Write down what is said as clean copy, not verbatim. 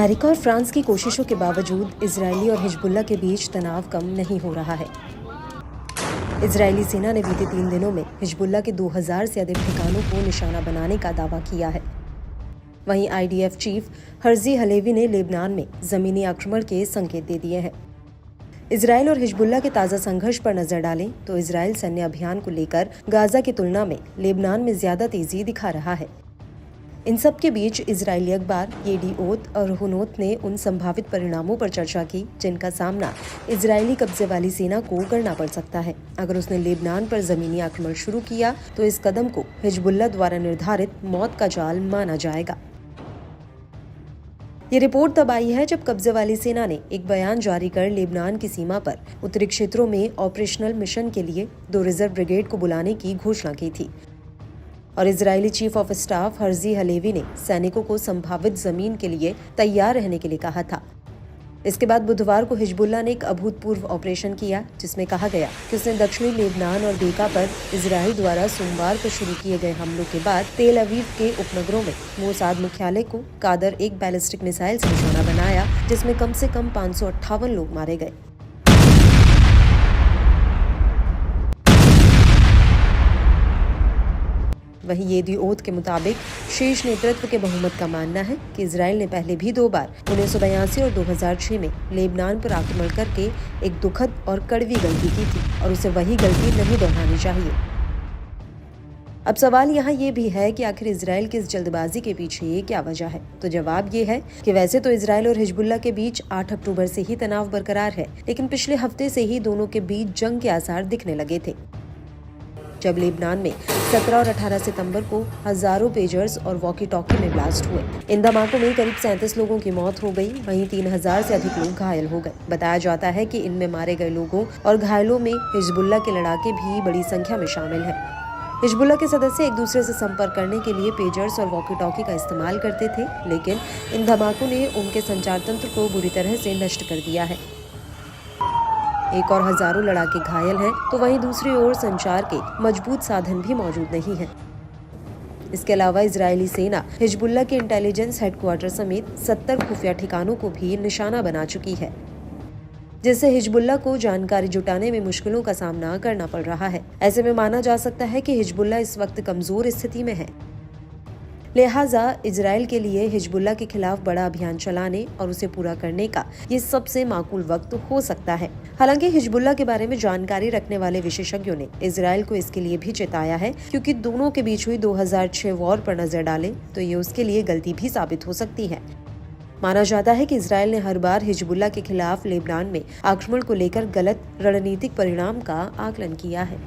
America और France की कोशिशों के बावजूद इजरायली और हिजबुल्लाह के बीच तनाव कम नहीं हो रहा है। इजरायली सेना ने बीते 3 दिनों में हिजबुल्लाह के 2000 से अधिक ठिकानों को निशाना बनाने का दावा किया है। वहीं IDF चीफ हर्जी हलेवी ने लेबनान में जमीनी आक्रमण के संकेत दे दिए हैं। इजरायल और हिजबुल्लाह के ताज़ा संघर्ष पर नजर डालें तो इजरायल सैन्य अभियान को लेकर गाजा की तुलना में लेबनान में ज्यादा तेजी दिखा रहा है। इन सब के बीच इजरायली अखबार येडिओत और हुनोत ने उन संभावित परिणामों पर चर्चा की जिनका सामना इजरायली कब्जे वाली सेना को करना पड़ सकता है। अगर उसने लेबनान पर जमीनी आक्रमण शुरू किया तो इस कदम को हिजबुल्लाह द्वारा निर्धारित मौत का जाल माना जाएगा। ये रिपोर्ट तब आई है जब कब्जे वाली सेना ने एक बयान जारी कर लेबनान की सीमा पर उत्तरी क्षेत्रों में ऑपरेशनल मिशन के लिए 2 रिजर्व ब्रिगेड को बुलाने की घोषणा की थी और Israeli chief of staff Herzi Halevi ने सैनिकों को संभावित जमीन के लिए तैयार रहने के लिए कहा था। इसके बाद बुधवार को हिजबुल्लाह ने एक अभूतपूर्व ऑपरेशन किया जिसमें कहा गया कि उसने दक्षिणी लेबनान और बेका पर इजरायल द्वारा सोमवार को शुरू किए गए हमलों के बाद तेल अवीव के उपनगरों में मोसाद मुख्यालय को कादर एक बैलिस्टिक मिसाइल से निशाना बनाया जिसमें कम से कम 558 लोग मारे गए। वहीं येडिओत के मुताबिक शीर्ष नेतृत्व के बहुमत का मानना है कि इजरायल ने पहले भी 2 बार 1982 और 2006 में लेबनान पर आक्रमण करके एक दुखद और कड़वी गलती की थी और उसे वही गलती नहीं दोहरानी चाहिए। अब सवाल यहाँ ये भी है कि आखिर इजरायल की इस जल्दबाजी के पीछे क्या वजह है। तो जवाब ये है कि वैसे तो इजरायल और हिजबुल्लाह के बीच 8 अक्टूबर से ही तनाव बरकरार है, लेकिन पिछले हफ्ते से ही दोनों के बीच जंग के आसार दिखने लगे थे। जब लेबनान में 17 और 18 सितंबर को हजारों पेजर्स और वॉकी टॉकी में ब्लास्ट हुए। इन धमाकों में करीब 37 लोगों की मौत हो गई, वहीं 3000 से अधिक लोग घायल हो गए। बताया जाता है कि इनमें मारे गए लोगों और घायलों में हिजबुल्लाह के लड़ाके भी बड़ी संख्या में शामिल हैं। हिजबुल्लाह के सदस्य एक दूसरे से संपर्क करने के लिए पेजर्स और वॉकी टॉकी का इस्तेमाल करते थे, लेकिन इन धमाकों ने उनके संचार तंत्र को बुरी तरह से नष्ट कर दिया है। एक और हजारों लड़ाके घायल हैं, तो वहीं दूसरी ओर संचार के मजबूत साधन भी मौजूद नहीं हैं। इसके अलावा इजरायली सेना हिजबुल्लाह के इंटेलिजेंस हेडक्वार्टर समेत 70 खुफिया ठिकानों को भी निशाना बना चुकी है, जिससे हिजबुल्लाह को जानकारी जुटाने में मुश्किलों का सामना करना पड़ रहा है। ऐसे में माना जा सकता है कि हिजबुल्लाह इस वक्त कमजोर स्थिति में है, लिहाजा इजरायल के लिए हिजबुल्लाह के खिलाफ बड़ा अभियान चलाने और उसे पूरा करने का ये सबसे माकूल वक्त हो सकता है। हालांकि हिजबुल्लाह के बारे में जानकारी रखने वाले विशेषज्ञों ने इजरायल को इसके लिए भी चेताया है, क्योंकि दोनों के बीच हुई 2006 वॉर पर नजर डालें तो ये उसके लिए गलती भी साबित हो सकती है। माना जाता है कि इजरायल ने हर बार हिजबुल्लाह के खिलाफ लेबनान में आक्रमण को लेकर गलत रणनीतिक परिणाम का आकलन किया है।